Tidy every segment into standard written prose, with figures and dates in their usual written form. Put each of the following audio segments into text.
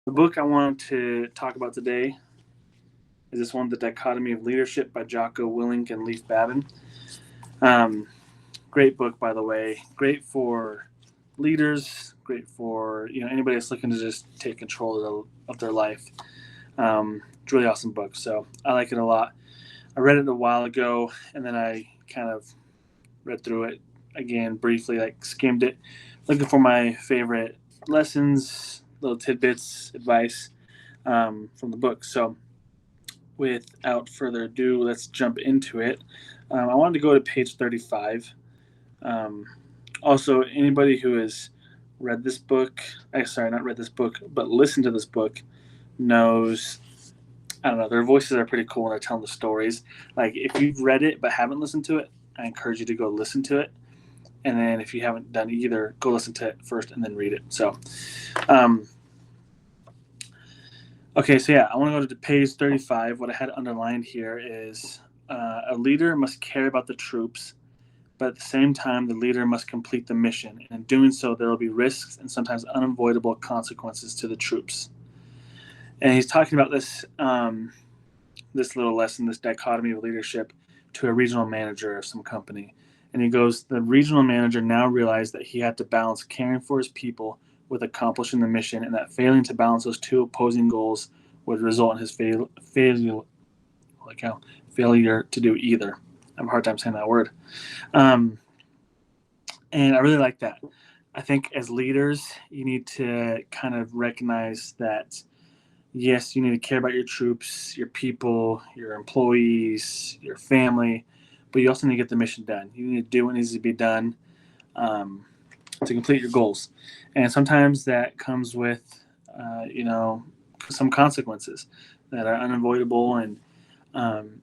The book I wanted to talk about today is this one, The Dichotomy of Leadership by Jocko Willink and Leif Babin. Um, Great book, by the way. Great for leaders. Great for anybody that's looking to just take control of their life. It's a really awesome book, so I like it a lot. I read it a while ago, and then I kind of read through it again briefly, like skimmed it, looking for my favorite lessons, little tidbits, advice from the book. So, without further ado, let's jump into it. I wanted to go to page 35. Um, Also, anybody who has read this book, sorry, not read this book, but listened to this book, knows, I don't know, their voices are pretty cool when they're telling the stories. Like, if you've read it but haven't listened to it, I encourage you to go listen to it. And then if you haven't done either, go listen to it first and then read it. So, um, okay, so yeah, I want to go to page 35. What I had underlined here is a leader must care about the troops, but at the same time, the leader must complete the mission. And in doing so, there will be risks and sometimes unavoidable consequences to the troops. And he's talking about this little lesson, this dichotomy of leadership, to a regional manager of some company. And he goes, the regional manager now realized that he had to balance caring for his people with accomplishing the mission, and that failing to balance those two opposing goals would result in his failure to do either. I have a hard time saying that word. Um, and I really like that. I think as leaders, you need to kind of recognize that yes, you need to care about your troops, your people, your employees, your family, but you also need to get the mission done. You need to do what needs to be done um, to complete your goals. And sometimes that comes with, some consequences that are unavoidable and, um,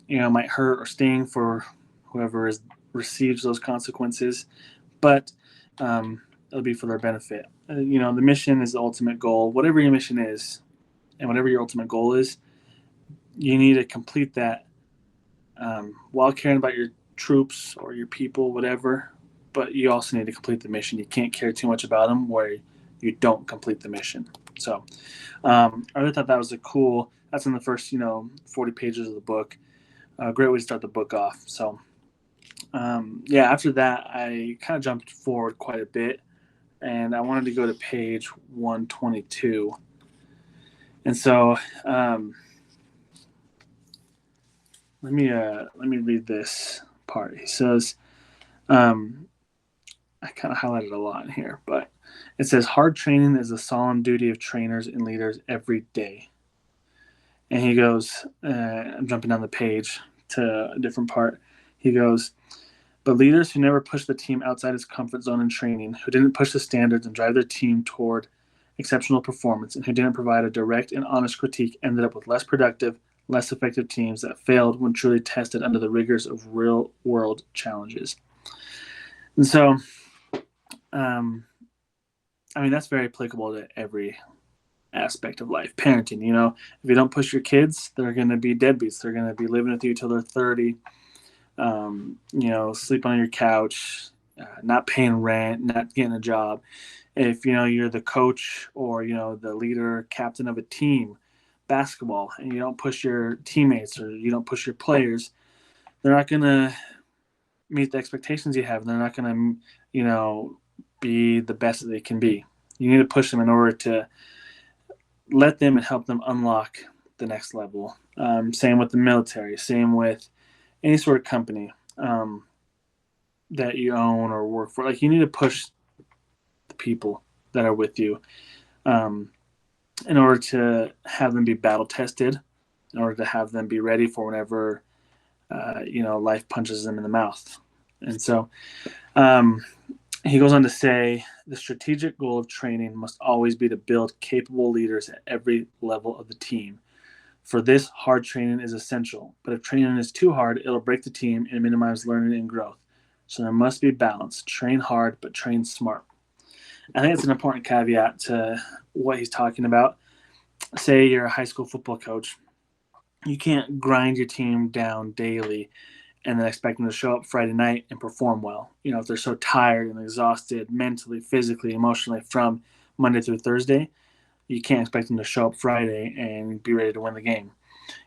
might hurt or sting for whoever receives those consequences, but it'll be for their benefit. The mission is the ultimate goal. Whatever your mission is, and whatever your ultimate goal is, you need to complete that while caring about your troops or your people, whatever. But you also need to complete the mission. You can't care too much about them where you don't complete the mission. So I really thought that was a cool. That's in the first 40 pages of the book. A great way to start the book off. So yeah, after that I kind of jumped forward quite a bit, and I wanted to go to page 122. And so let me read this part. He says, um, I kind of highlighted a lot in here, but it says hard training is the solemn duty of trainers and leaders every day. And he goes, I'm jumping down the page to a different part. He goes, but leaders who never push the team outside its comfort zone in training, who didn't push the standards and drive their team toward exceptional performance, and who didn't provide a direct and honest critique ended up with less productive, less effective teams that failed when truly tested under the rigors of real world challenges. And so, um, I mean, that's very applicable to every aspect of life. Parenting, if you don't push your kids, they're going to be deadbeats. They're going to be living with you till they're 30, sleep on your couch, not paying rent, not getting a job. If you're the coach or the leader, captain of a team, basketball, and you don't push your teammates or you don't push your players, they're not going to meet the expectations you have. They're not going to, be the best that they can be. You need to push them in order to let them and help them unlock the next level. Same with the military. Same with any sort of company that you own or work for. Like, you need to push the people that are with you in order to have them be battle tested, in order to have them be ready for whenever life punches them in the mouth. And so he goes on to say the strategic goal of training must always be to build capable leaders at every level of the team. For this, hard training is essential, but if training is too hard, it'll break the team and minimize learning and growth. So there must be balance. Train hard, but train smart. I think it's an important caveat to what he's talking about. Say you're a high school football coach. You can't grind your team down daily and then expect them to show up Friday night and perform well. If they're so tired and exhausted mentally, physically, emotionally from Monday through Thursday, you can't expect them to show up Friday and be ready to win the game.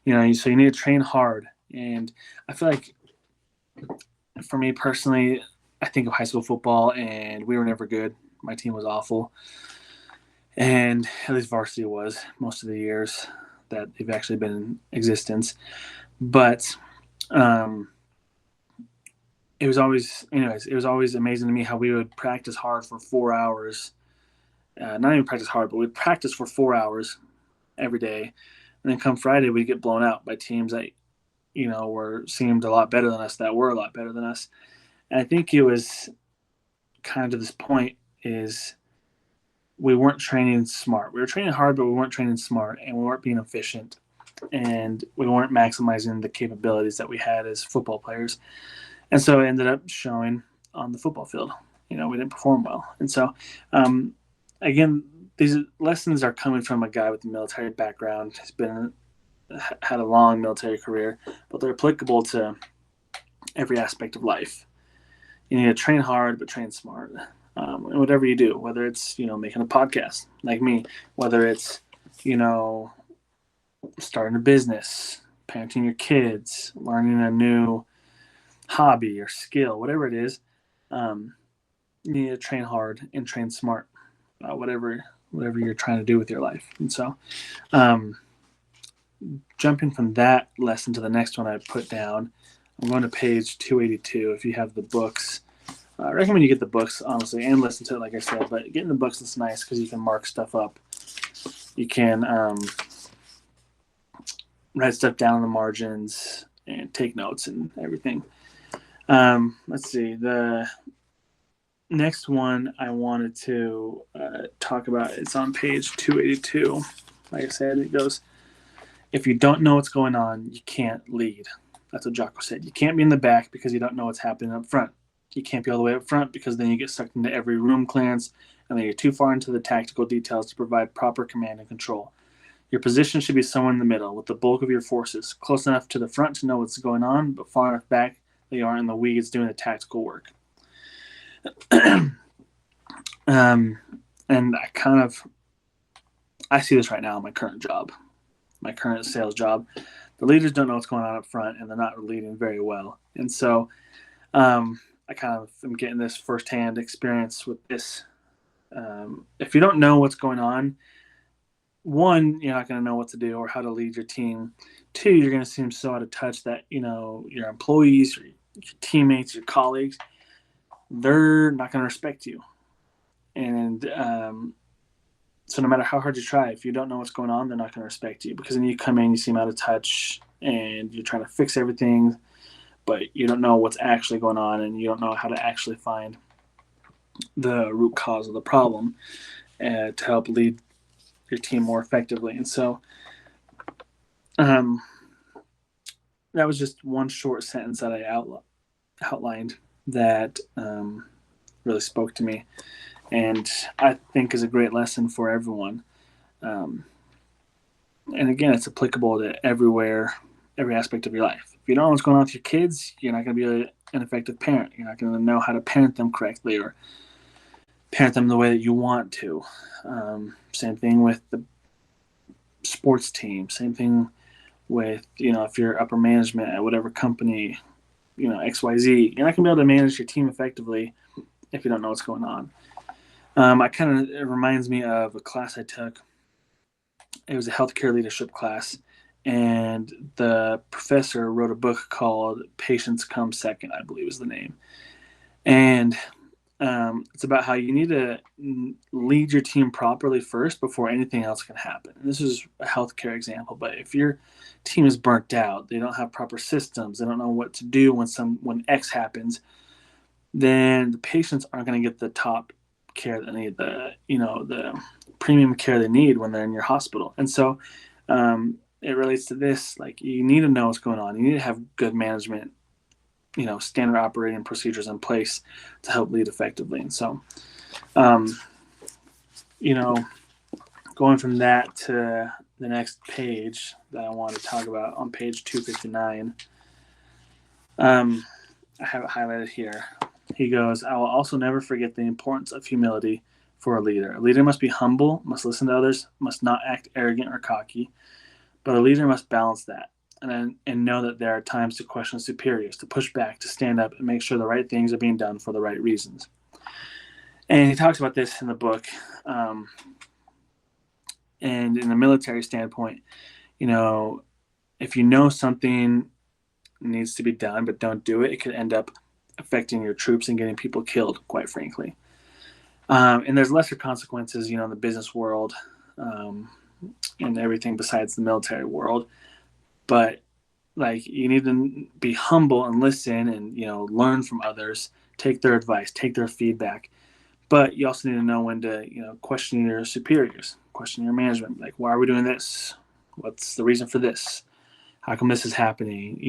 So you need to train hard. And I feel like for me personally, I think of high school football, and we were never good. My team was awful, and at least varsity was most of the years that they've actually been in existence. But it was always amazing to me how we would practice hard for 4 hours. Not even practice hard, but we'd practice for 4 hours every day, and then come Friday we'd get blown out by teams that seemed a lot better than us, that were a lot better than us. And I think it was kind of to this point is we weren't training smart. We were training hard, but we weren't training smart, and we weren't being efficient, and we weren't maximizing the capabilities that we had as football players. And so it ended up showing on the football field. We didn't perform well. And so, again, these lessons are coming from a guy with a military background. He's had a long military career, but they're applicable to every aspect of life. You need to train hard, but train smart. And whatever you do, whether it's, making a podcast like me, whether it's, starting a business, parenting your kids, learning a new hobby or skill, whatever it is, you need to train hard and train smart, whatever you're trying to do with your life. And so, jumping from that lesson to the next one I put down, I'm going to page 282. If you have the books, I recommend you get the books, honestly, and listen to it, like I said. But getting the books is nice because you can mark stuff up. You can write stuff down in the margins and take notes and everything. Let's see. The next one I wanted to talk about, it's on page 282. Like I said, it goes, if you don't know what's going on, you can't lead. That's what Jocko said. You can't be in the back because you don't know what's happening up front. You can't be all the way up front because then you get sucked into every room clearance and then you're too far into the tactical details to provide proper command and control. Your position should be somewhere in the middle with the bulk of your forces, close enough to the front to know what's going on, but far enough back that you aren't in the weeds doing the tactical work. And I see this right now in my current job, my current sales job. The leaders don't know what's going on up front, and they're not leading very well. And so I kind of am getting this firsthand experience with this. If you don't know what's going on, one, you're not going to know what to do or how to lead your team. Two, you're going to seem so out of touch that, your employees, your teammates, your colleagues, they're not going to respect you. And so no matter how hard you try, if you don't know what's going on, they're not going to respect you, because then you come in, you seem out of touch, and you're trying to fix everything, but you don't know what's actually going on, and you don't know how to actually find the root cause of the problem to help lead your team more effectively. And so that was just one short sentence that I outlined that really spoke to me, and I think is a great lesson for everyone. And again, it's applicable to everywhere, every aspect of your life. If you don't know what's going on with your kids, you're not going to be an effective parent. You're not going to know how to parent them correctly or parent them the way that you want to. Same thing with the sports team. Same thing with, if you're upper management at whatever company, XYZ. You're not going to be able to manage your team effectively if you don't know what's going on. It reminds me of a class I took. It was a healthcare leadership class, and the professor wrote a book called Patients Come Second, I believe is the name. And it's about how you need to lead your team properly first before anything else can happen. And this is a healthcare example, but if your team is burnt out, they don't have proper systems, they don't know what to do when X happens, then the patients aren't going to get the top care they need, the premium care they need when they're in your hospital. And so it relates to this, like, you need to know what's going on. You need to have good management, standard operating procedures in place to help lead effectively. And so, going from that to the next page that I want to talk about, on page 259, I have it highlighted here. He goes, I will also never forget the importance of humility for a leader. A leader must be humble, must listen to others, must not act arrogant or cocky, but a leader must balance that and know that there are times to question superiors, to push back, to stand up and make sure the right things are being done for the right reasons. And he talks about this in the book. And in a military standpoint, if you know something needs to be done but don't do it, it could end up affecting your troops and getting people killed, quite frankly. And there's lesser consequences, in the business world and everything besides the military world. But you need to be humble and listen and, learn from others, take their advice, take their feedback. But you also need to know when to, question your superiors, question your management. Like, why are we doing this? What's the reason for this? How come this is happening?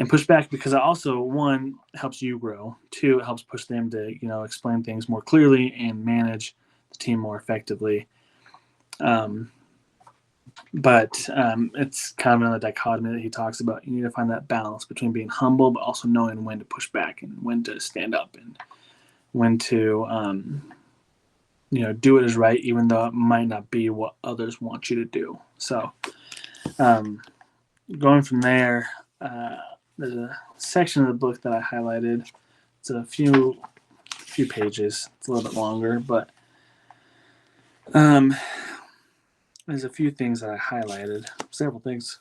And push back, because it also, one, helps you grow. Two, it helps push them to, explain things more clearly and manage the team more effectively. But it's kind of another dichotomy that he talks about. You need to find that balance between being humble, but also knowing when to push back and when to stand up and when to, do what is right, even though it might not be what others want you to do. So going from there, there's a section of the book that I highlighted. It's a few pages. It's a little bit longer, but there's a few things that I highlighted. Several things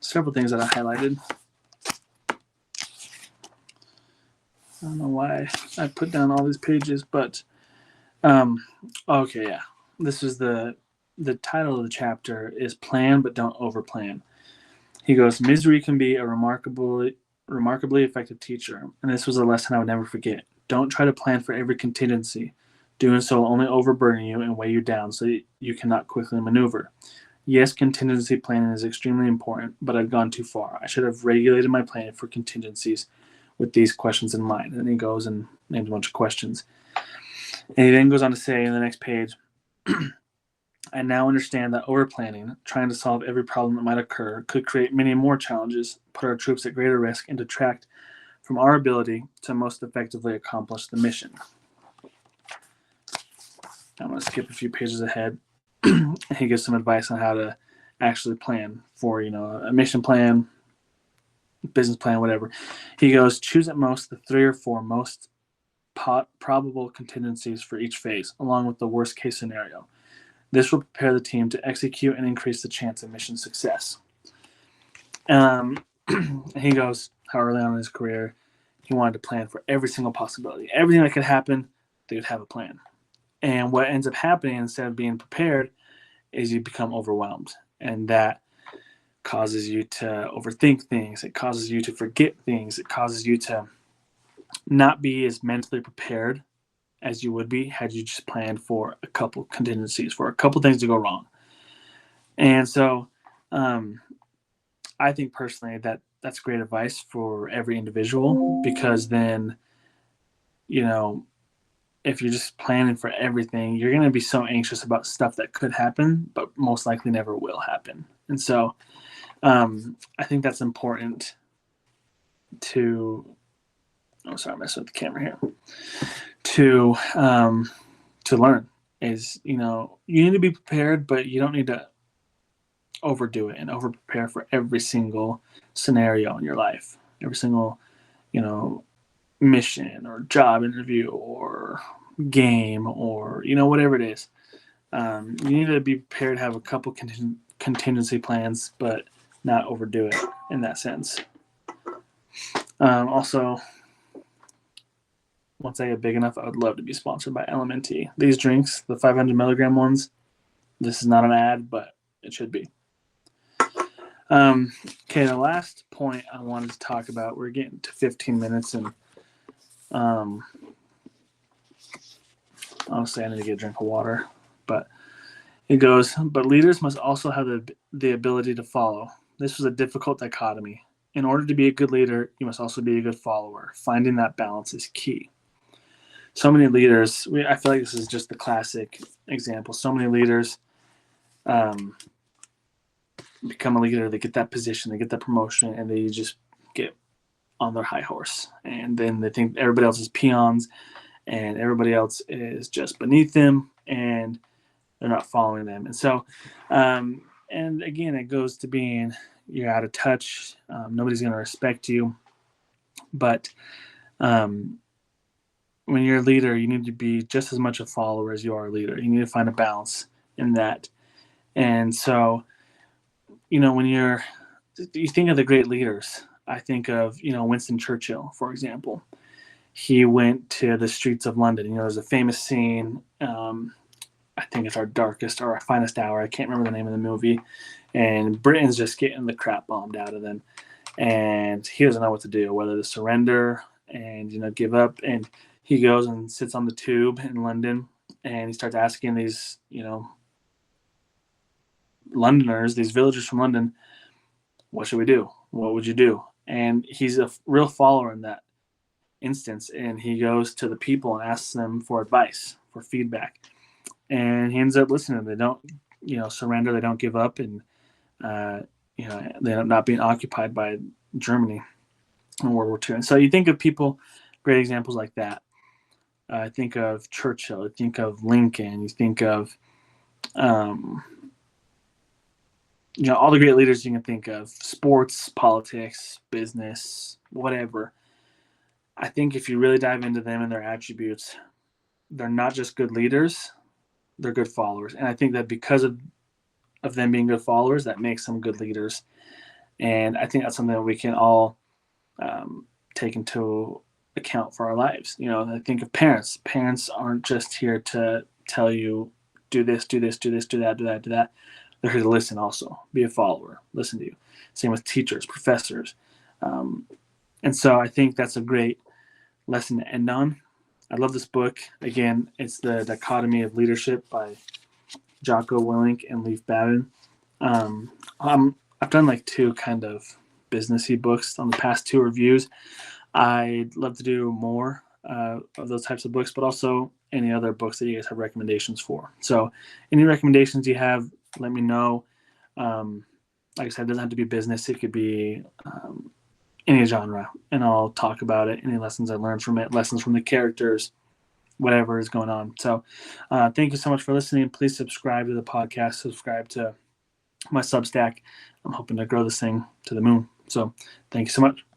that I highlighted. I don't know why I put down all these pages, but okay, yeah. This is the title of the chapter is Plan But Don't Overplan. He goes, misery can be a remarkably effective teacher, and this was a lesson I would never forget. Don't try to plan for every contingency. Doing so will only overburden you and weigh you down so you cannot quickly maneuver. Yes, contingency planning is extremely important, but I've gone too far. I should have regulated my plan for contingencies with these questions in mind. And he goes and names a bunch of questions. And he then goes on to say in the next page, I now understand that overplanning, trying to solve every problem that might occur, could create many more challenges, put our troops at greater risk, and detract from our ability to most effectively accomplish the mission. I'm going to skip a few pages ahead. He gives some advice on how to actually plan for, a mission plan, business plan, whatever. He goes, choose at most the 3 or 4 most probable contingencies for each phase, along with the worst case scenario. This will prepare the team to execute and increase the chance of mission success. He goes, how early on in his career, he wanted to plan for every single possibility. Everything that could happen, they would have a plan. And what ends up happening, instead of being prepared, is you become overwhelmed. And that causes you to overthink things. It causes you to forget things. It causes you to not be as mentally prepared as you would be had you just planned for a couple contingencies, for a couple things to go wrong. And so I think personally that that's great advice for every individual, because then, if you're just planning for everything, you're going to be so anxious about stuff that could happen, but most likely never will happen. And so I think that's important to, I'm messing with the camera here, to learn is, you need to be prepared, but you don't need to overdo it and over prepare for every single scenario in your life, every single, mission or job interview or game or, whatever it is. You need to be prepared to have a couple contingency plans, but not overdo it in that sense. Also, once I get big enough, I would love to be sponsored by LMNT. These drinks, the 500 milligram ones, this is not an ad, but it should be. Okay, the last point I wanted to talk about, we're getting to 15 minutes, and honestly, I need to get a drink of water. But it goes, but leaders must also have the ability to follow. This was a difficult dichotomy. In order to be a good leader, you must also be a good follower. Finding that balance is key. So many leaders, I feel like this is just the classic example. So many leaders become a leader, they get that position, they get that promotion, and they just get on their high horse. And then they think everybody else is peons, and everybody else is just beneath them, and they're not following them. And so, and again, it goes to being you're out of touch. Nobody's going to respect you. But um, when you're a leader, you need to be just as much a follower as you are a leader. You need to find a balance in that. And so, when you think of the great leaders, I think of, Winston Churchill, for example. He went to the streets of London. There's a famous scene. I think it's Our Darkest or Our Finest Hour. I can't remember the name of the movie. And Britain's just getting the crap bombed out of them. And he doesn't know what to do, whether to surrender and, give up. And he goes and sits on the tube in London, and he starts asking these, Londoners, these villagers from London, what should we do? What would you do? And he's a real follower in that instance. And he goes to the people and asks them for advice, for feedback. And he ends up listening. They don't, surrender. They don't give up. And, they end up not being occupied by Germany in World War II. And so you think of people, great examples like that. I think of Churchill. I think of Lincoln. You think of, all the great leaders you can think of, sports, politics, business, whatever. I think if you really dive into them and their attributes, they're not just good leaders, they're good followers. And I think that because of them being good followers, that makes them good leaders. And I think that's something that we can all take into account for our lives. I think of parents. Parents aren't just here to tell you, do this, do this, do this, do that, do that, do that. They're here to listen also, be a follower, listen to you. Same with teachers, professors. And so I think that's a great lesson to end on. I love this book. Again, it's The Dichotomy of Leadership by Jocko Willink and Leif Babin. I've done like 2 kind of businessy books on the past 2 reviews. I'd love to do more of those types of books, but also any other books that you guys have recommendations for. So any recommendations you have, let me know. Like I said, it doesn't have to be business. It could be any genre, and I'll talk about it. Any lessons I learned from it, lessons from the characters, whatever is going on. So thank you so much for listening. Please subscribe to the podcast, subscribe to my Substack. I'm hoping to grow this thing to the moon. So thank you so much.